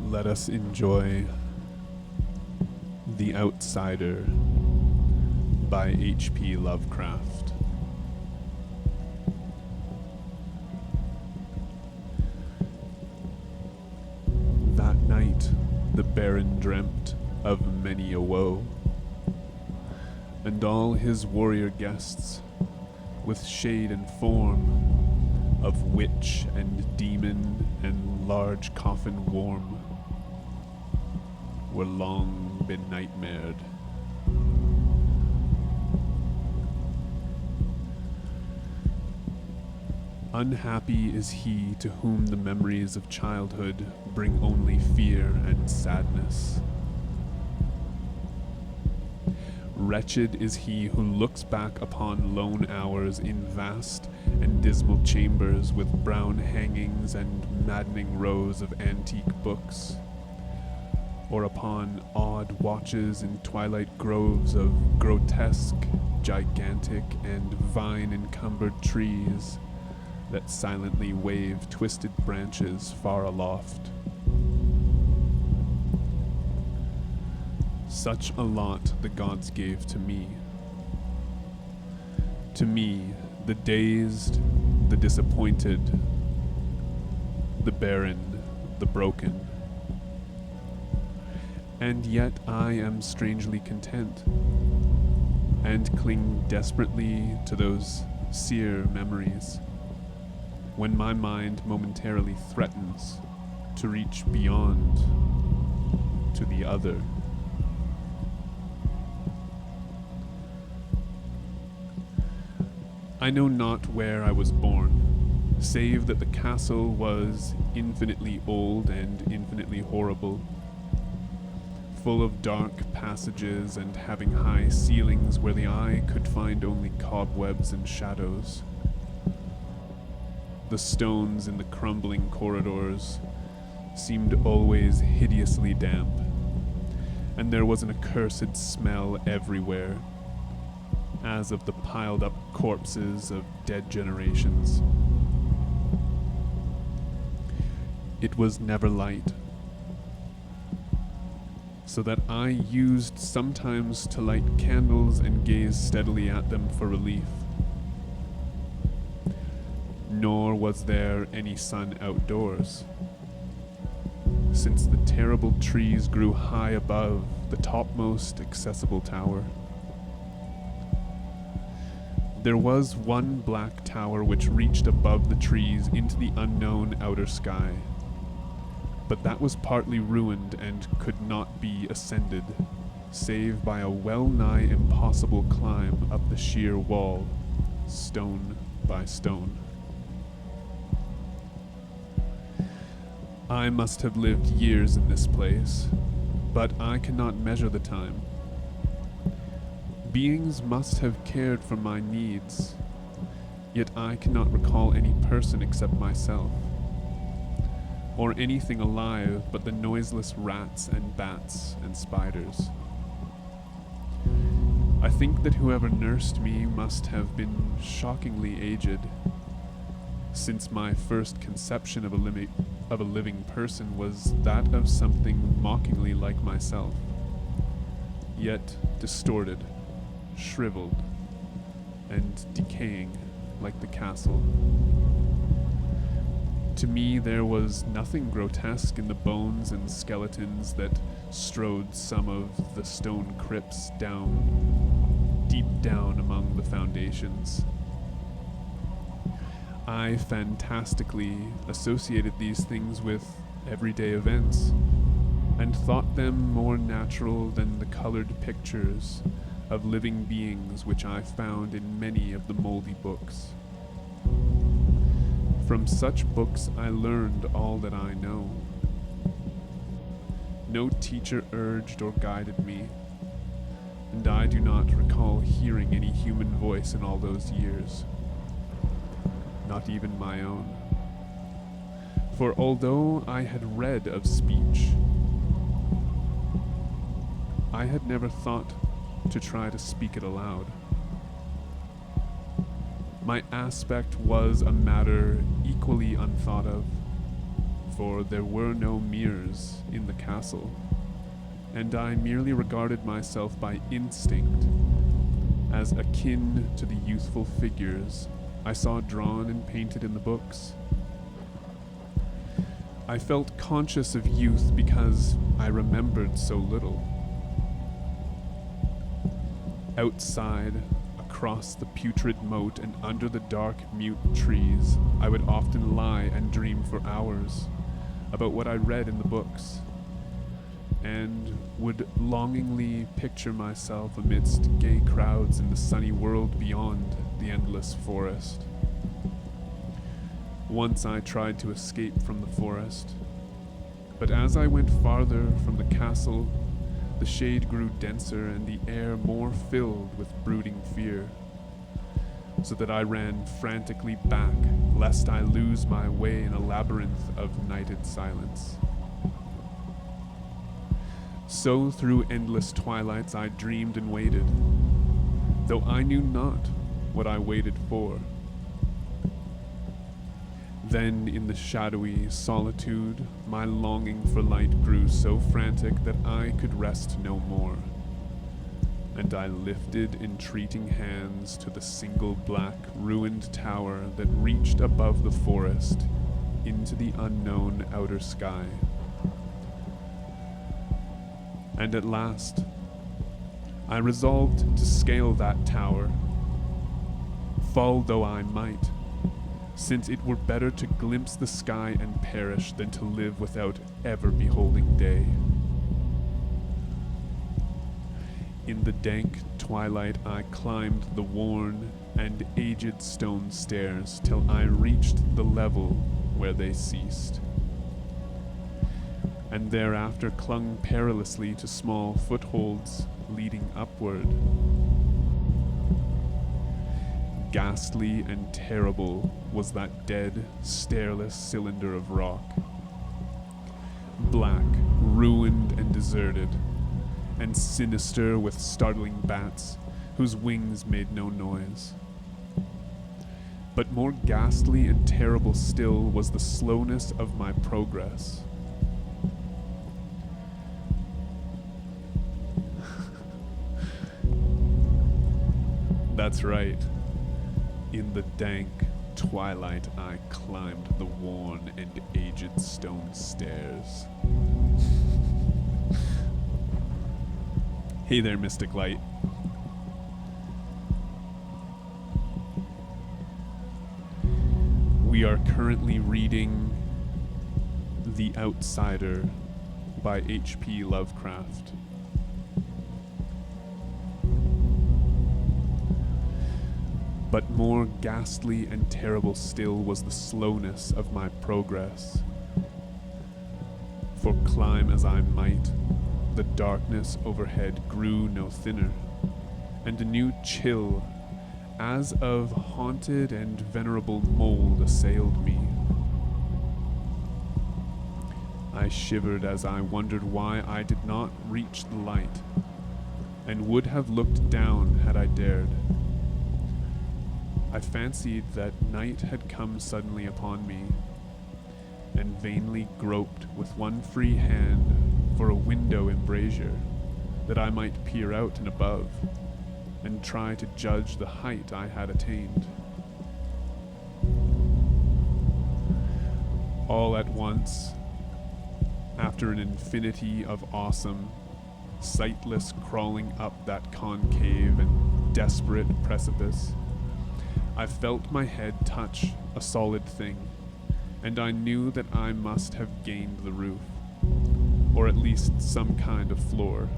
Let us enjoy The Outsider by H P Lovecraft. That night the Baron dreamt of many a woe, and all his warrior guests, with shade and form of witch and demon and large coffin warm, were long been nightmared. Unhappy is he to whom the memories of childhood bring only fear and sadness. Wretched is he who looks back upon lone hours in vast and dismal chambers with brown hangings and maddening rows of antique books, or upon odd watches in twilight groves of grotesque, gigantic, and vine-encumbered trees that silently wave twisted branches far aloft. Such a lot the gods gave to me. To me, the dazed, the disappointed, the barren, the broken. And yet I am strangely content, and cling desperately to those sere memories, when my mind momentarily threatens to reach beyond to the other. I know not where I was born, save that the castle was infinitely old and infinitely horrible, full of dark passages and having high ceilings where the eye could find only cobwebs and shadows. The stones in the crumbling corridors seemed always hideously damp, and there was an accursed smell everywhere, as of the piled up corpses of dead generations. It was never light, so that I used sometimes to light candles and gaze steadily at them for relief. Nor was there any sun outdoors, since the terrible trees grew high above the topmost accessible tower. There was one black tower which reached above the trees into the unknown outer sky, but that was partly ruined and could not be ascended, save by a well-nigh impossible climb up the sheer wall, stone by stone. I must have lived years in this place, but I cannot measure the time. Beings must have cared for my needs, yet I cannot recall any person except myself, or anything alive but the noiseless rats and bats and spiders. I think that whoever nursed me must have been shockingly aged, since my first conception of a living person was that of something mockingly like myself, yet distorted, shriveled, and decaying like the castle. To me there was nothing grotesque in the bones and skeletons that strode some of the stone crypts down, deep down among the foundations. I fantastically associated these things with everyday events, and thought them more natural than the colored pictures of living beings which I found in many of the moldy books. From such books I learned all that I know. No teacher urged or guided me, and I do not recall hearing any human voice in all those years, not even my own. For although I had read of speech, I had never thought to try to speak it aloud. My aspect was a matter equally unthought of, for there were no mirrors in the castle, and I merely regarded myself by instinct as akin to the youthful figures I saw drawn and painted in the books. I felt conscious of youth because I remembered so little. Outside, across the putrid moat and under the dark, mute trees, I would often lie and dream for hours about what I read in the books, and would longingly picture myself amidst gay crowds in the sunny world beyond the endless forest. Once I tried to escape from the forest, but as I went farther from the castle, the shade grew denser and the air more filled with brooding fear, so that I ran frantically back, lest I lose my way in a labyrinth of nighted silence. So through endless twilights I dreamed and waited, though I knew not what I waited for. Then in the shadowy solitude, my longing for light grew so frantic that I could rest no more, and I lifted entreating hands to the single black ruined tower that reached above the forest into the unknown outer sky. And at last, I resolved to scale that tower, fall though I might, since it were better to glimpse the sky and perish than to live without ever beholding day. In the dank twilight I climbed the worn and aged stone stairs till I reached the level where they ceased, and thereafter clung perilously to small footholds leading upward. Ghastly and terrible was that dead, stairless cylinder of rock. Black, ruined and deserted, and sinister with startling bats whose wings made no noise. But more ghastly and terrible still was the slowness of my progress. That's right. In the dank twilight I climbed the worn and aged stone stairs. Hey there, Mystic Light. We are currently reading The Outsider by H P Lovecraft. But more ghastly and terrible still was the slowness of my progress. For climb as I might, the darkness overhead grew no thinner, and a new chill, as of haunted and venerable mold, assailed me. I shivered as I wondered why I did not reach the light, and would have looked down had I dared. I fancied that night had come suddenly upon me, and vainly groped with one free hand for a window embrasure, that I might peer out and above, and try to judge the height I had attained. All at once, after an infinity of awesome, sightless crawling up that concave and desperate precipice, I felt my head touch a solid thing, and I knew that I must have gained the roof, or at least some kind of floor.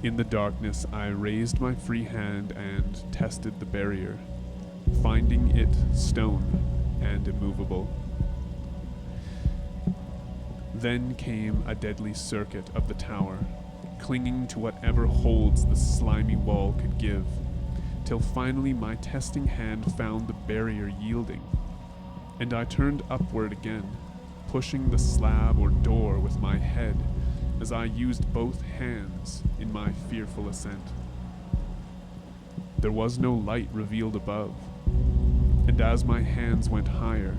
In the darkness, I raised my free hand and tested the barrier, finding it stone and immovable. Then came a deadly circuit of the tower, clinging to whatever holds the slimy wall could give, till finally my testing hand found the barrier yielding, and I turned upward again, pushing the slab or door with my head as I used both hands in my fearful ascent. There was no light revealed above, and as my hands went higher,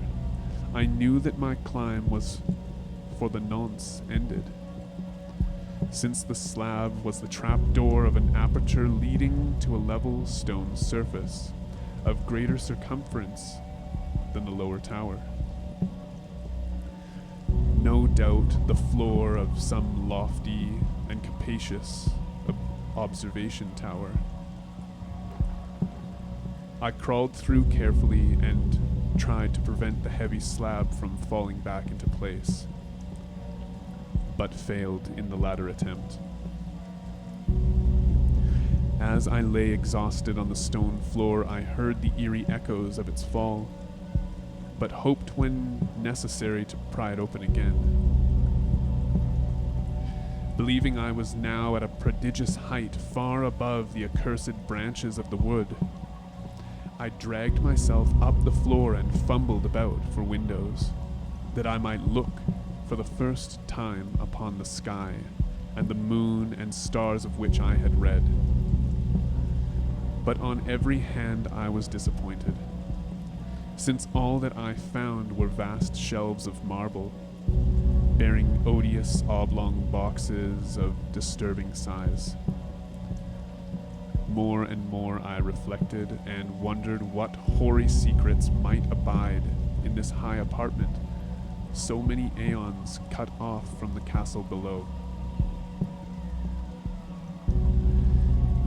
I knew that my climb was for the nonce ended, since the slab was the trapdoor of an aperture leading to a level stone surface of greater circumference than the lower tower. No doubt the floor of some lofty and capacious observation tower. I crawled through carefully and tried to prevent the heavy slab from falling back into place, but failed in the latter attempt. As I lay exhausted on the stone floor, I heard the eerie echoes of its fall, but hoped when necessary to pry it open again. Believing I was now at a prodigious height far above the accursed branches of the wood, I dragged myself up the floor and fumbled about for windows, that I might look for the first time upon the sky and the moon and stars of which I had read. But on every hand I was disappointed, since all that I found were vast shelves of marble, bearing odious oblong boxes of disturbing size. More and more I reflected and wondered what hoary secrets might abide in this high apartment, so many aeons cut off from the castle below.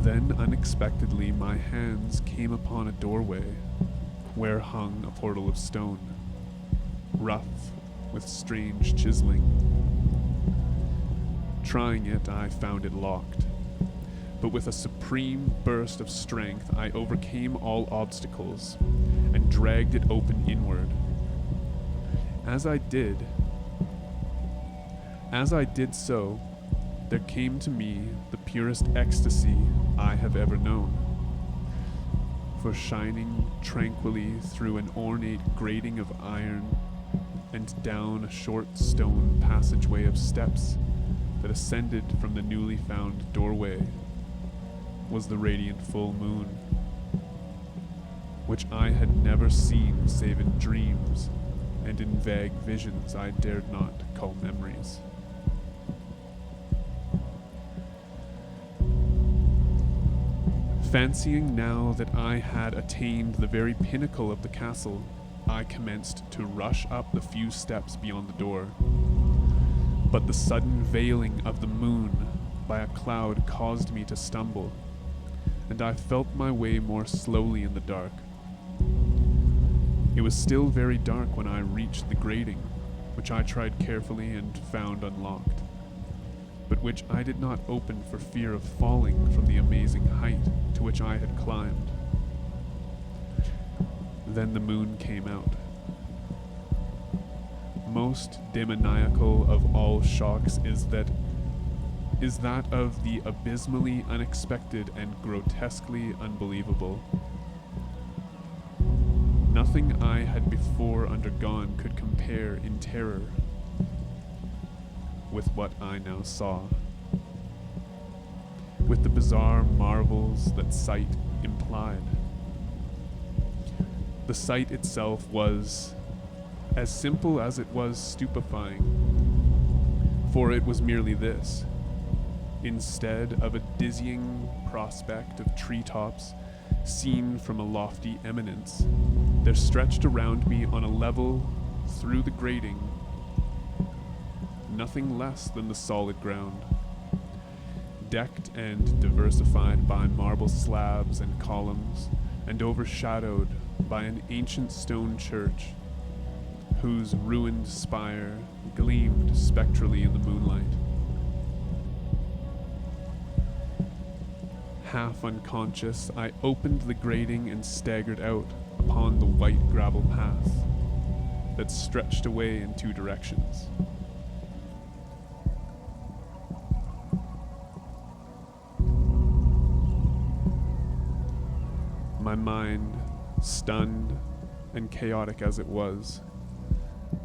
Then unexpectedly my hands came upon a doorway where hung a portal of stone, rough with strange chiseling. Trying it, I found it locked, but with a supreme burst of strength I overcame all obstacles and dragged it open inward. As I did so, there came to me the purest ecstasy I have ever known. For shining tranquilly through an ornate grating of iron and down a short stone passageway of steps that ascended from the newly found doorway was the radiant full moon, which I had never seen save in dreams and in vague visions I dared not call memories. Fancying now that I had attained the very pinnacle of the castle, I commenced to rush up the few steps beyond the door. But the sudden veiling of the moon by a cloud caused me to stumble, and I felt my way more slowly in the dark. It was still very dark when I reached the grating, which I tried carefully and found unlocked, but which I did not open for fear of falling from the amazing height to which I had climbed. Then the moon came out. Most demoniacal of all shocks is that of the abysmally unexpected and grotesquely unbelievable. Nothing I had before undergone could compare in terror with what I now saw, with the bizarre marvels that sight implied. The sight itself was as simple as it was stupefying, for it was merely this. Instead of a dizzying prospect of treetops seen from a lofty eminence, there stretched around me on a level through the grating nothing less than the solid ground, decked and diversified by marble slabs and columns, and overshadowed by an ancient stone church whose ruined spire gleamed spectrally in the moonlight. Half unconscious, I opened the grating and staggered out upon the white gravel path that stretched away in two directions. My mind, stunned and chaotic as it was,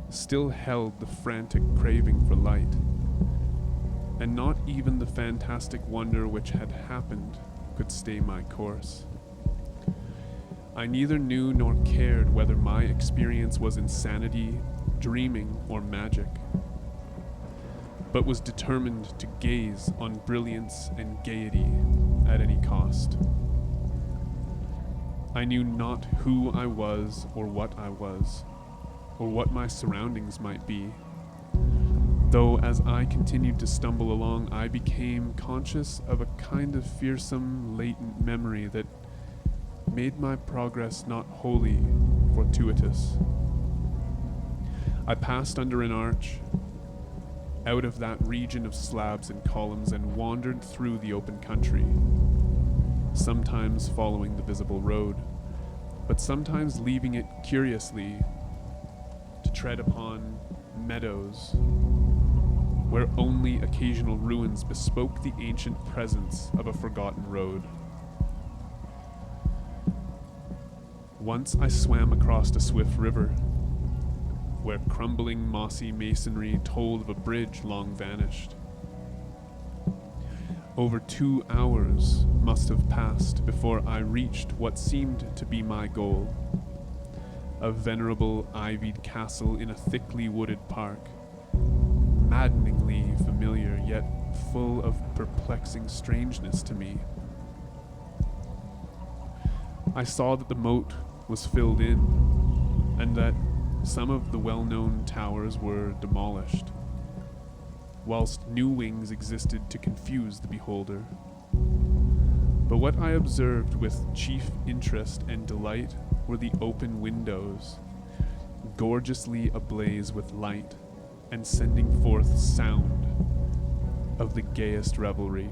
still held the frantic craving for light, and not even the fantastic wonder which had happened could stay my course. I neither knew nor cared whether my experience was insanity, dreaming, or magic, but was determined to gaze on brilliance and gaiety at any cost. I knew not who I was, or what my surroundings might be, though as I continued to stumble along, I became conscious of a kind of fearsome, latent memory that made my progress not wholly fortuitous. I passed under an arch, out of that region of slabs and columns, and wandered through the open country, sometimes following the visible road, but sometimes leaving it curiously to tread upon meadows where only occasional ruins bespoke the ancient presence of a forgotten road. Once I swam across a swift river, where crumbling mossy masonry told of a bridge long vanished. Over 2 hours must have passed before I reached what seemed to be my goal, a venerable ivied castle in a thickly wooded park, maddeningly familiar yet full of perplexing strangeness to me. I saw that the moat was filled in, and that some of the well-known towers were demolished, whilst new wings existed to confuse the beholder. But what I observed with chief interest and delight were the open windows, gorgeously ablaze with light and sending forth sound of the gayest revelry.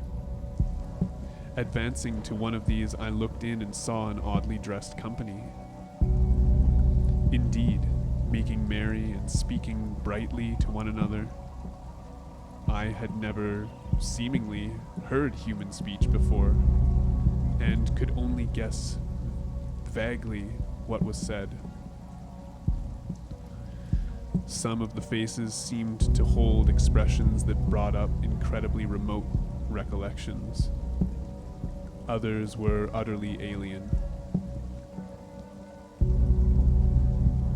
Advancing to one of these, I looked in and saw an oddly dressed company. Indeed, making merry and speaking brightly to one another. I had never seemingly heard human speech before, and could only guess vaguely what was said. Some of the faces seemed to hold expressions that brought up incredibly remote recollections. Others were utterly alien.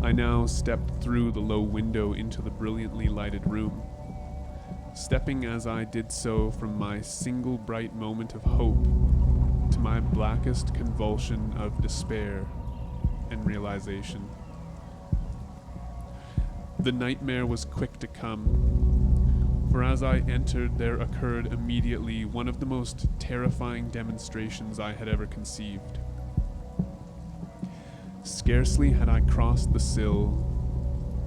I now stepped through the low window into the brilliantly lighted room, stepping as I did so from my single bright moment of hope to my blackest convulsion of despair and realization. The nightmare was quick to come, for as I entered there occurred immediately one of the most terrifying demonstrations I had ever conceived. Scarcely had I crossed the sill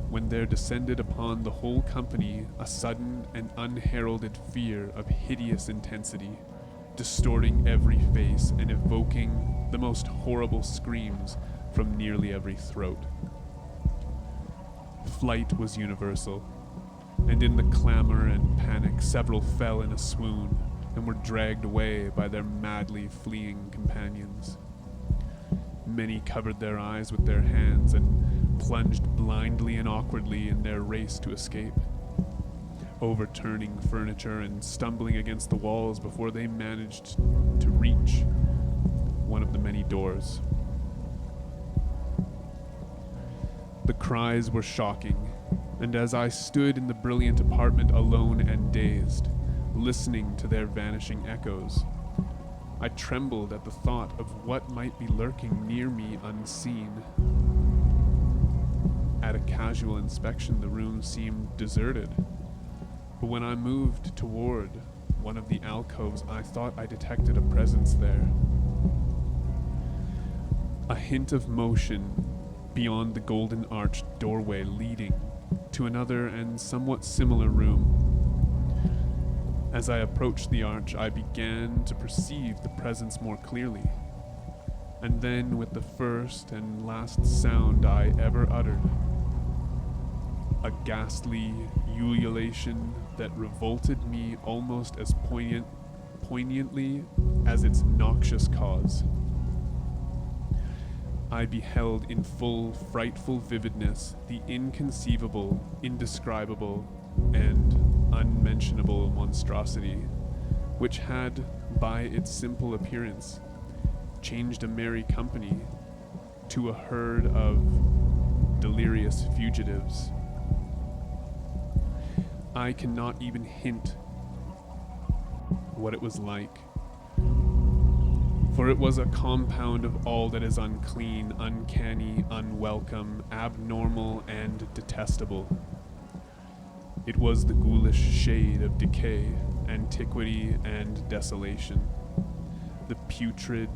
when there descended upon the whole company a sudden and unheralded fear of hideous intensity, distorting every face and evoking the most horrible screams from nearly every throat. Flight was universal, and in the clamor and panic several fell in a swoon and were dragged away by their madly fleeing companions. Many covered their eyes with their hands and plunged blindly and awkwardly in their race to escape, overturning furniture and stumbling against the walls before they managed to reach one of the many doors. The cries were shocking, and as I stood in the brilliant apartment alone and dazed, listening to their vanishing echoes, I trembled at the thought of what might be lurking near me unseen. At a casual inspection, the room seemed deserted, but when I moved toward one of the alcoves, I thought I detected a presence there. A hint of motion beyond the golden arched doorway leading to another and somewhat similar room. As I approached the arch, I began to perceive the presence more clearly, and then with the first and last sound I ever uttered, a ghastly ululation that revolted me almost as poignantly as its noxious cause. I beheld in full, frightful vividness the inconceivable, indescribable, and unmentionable monstrosity, which had, by its simple appearance, changed a merry company to a herd of delirious fugitives. I cannot even hint what it was like, for it was a compound of all that is unclean, uncanny, unwelcome, abnormal, and detestable. It was the ghoulish shade of decay, antiquity, and desolation. The putrid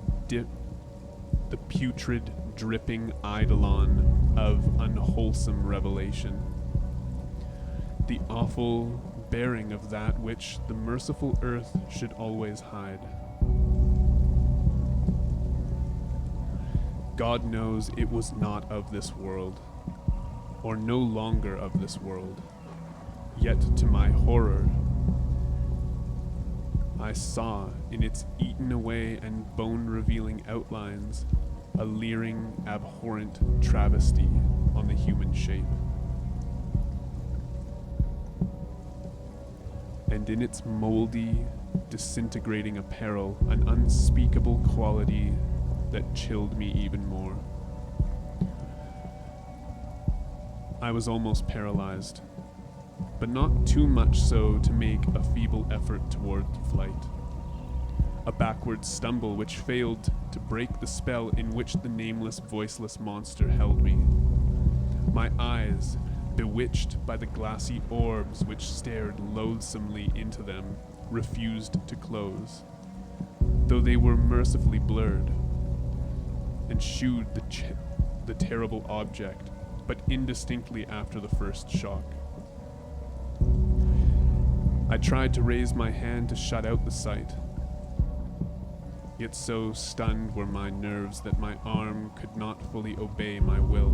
dripping eidolon of unwholesome revelation. The awful bearing of that which the merciful earth should always hide. God knows it was not of this world, or no longer of this world. Yet to my horror, I saw in its eaten away and bone-revealing outlines a leering, abhorrent travesty on the human shape. And in its moldy, disintegrating apparel, an unspeakable quality that chilled me even more. I was almost paralyzed, but not too much so to make a feeble effort toward flight. A backward stumble which failed to break the spell in which the nameless, voiceless monster held me. My eyes, bewitched by the glassy orbs which stared loathsomely into them, refused to close, though they were mercifully blurred, and shewed the terrible object, but indistinctly after the first shock. I tried to raise my hand to shut out the sight, yet so stunned were my nerves that my arm could not fully obey my will.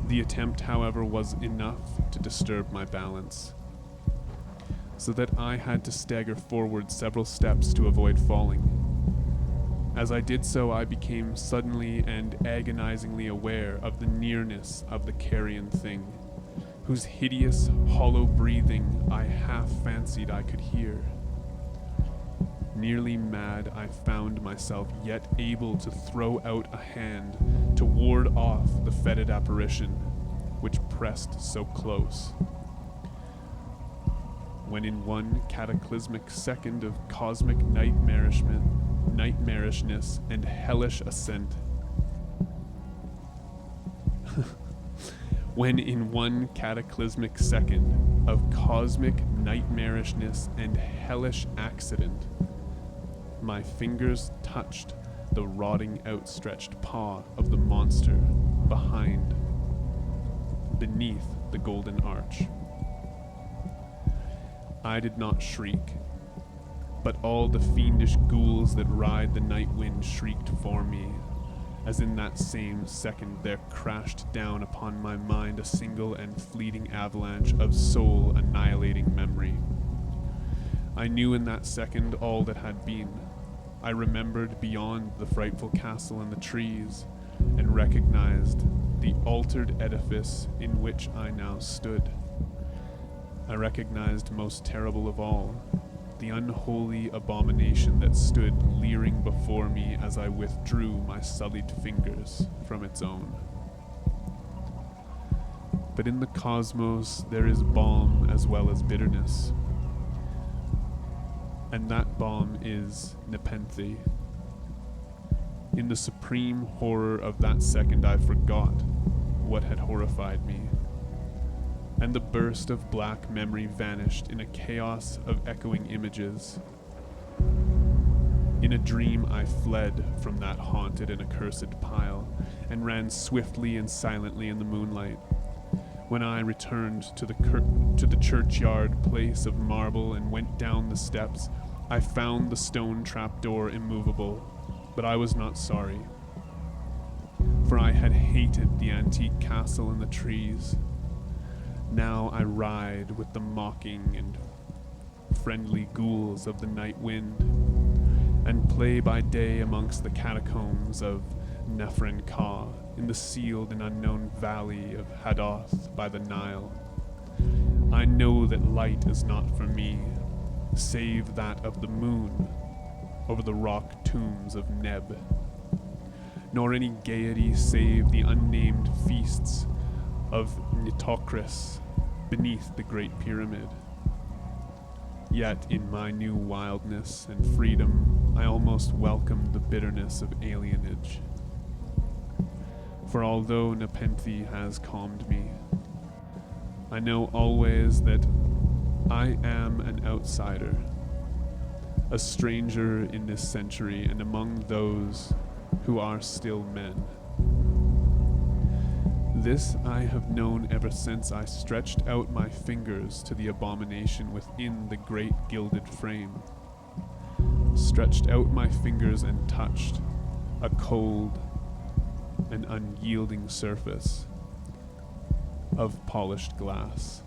The attempt, however, was enough to disturb my balance, so that I had to stagger forward several steps to avoid falling. As I did so, I became suddenly and agonizingly aware of the nearness of the carrion thing, whose hideous, hollow breathing I half fancied I could hear. Nearly mad, I found myself yet able to throw out a hand to ward off the fetid apparition which pressed so close, when in one cataclysmic second of cosmic nightmarishness and hellish ascent, when in one cataclysmic second of cosmic nightmarishness and hellish accident, my fingers touched the rotting outstretched paw of the monster beneath the golden arch. I did not shriek, but all the fiendish ghouls that ride the night wind shrieked for me, as in that same second there crashed down upon my mind a single and fleeting avalanche of soul-annihilating memory. I knew in that second all that had been. I remembered beyond the frightful castle and the trees, and recognized the altered edifice in which I now stood. I recognized, most terrible of all, the unholy abomination that stood leering before me as I withdrew my sullied fingers from its own. But in the cosmos there is balm as well as bitterness, and that balm is nepenthe. In the supreme horror of that second I forgot what had horrified me, and the burst of black memory vanished in a chaos of echoing images. In a dream I fled from that haunted and accursed pile, and ran swiftly and silently in the moonlight. When I returned to the churchyard place of marble and went down the steps, I found the stone trapdoor immovable, but I was not sorry, for I had hated the antique castle and the trees. Now I ride with the mocking and friendly ghouls of the night wind, and play by day amongst the catacombs of Nephrin Ka in the sealed and unknown valley of Hadoth by the Nile. I know that light is not for me, save that of the moon over the rock tombs of Neb. nor any gaiety save the unnamed feasts of Nitocris beneath the Great Pyramid. Yet in my new wildness and freedom, I almost welcome the bitterness of alienage. For although Nepenthe has calmed me, I know always that I am an outsider, a stranger in this century and among those who are still men. This I have known ever since I stretched out my fingers to the abomination within the great gilded frame. Stretched out my fingers and touched a cold and unyielding surface of polished glass.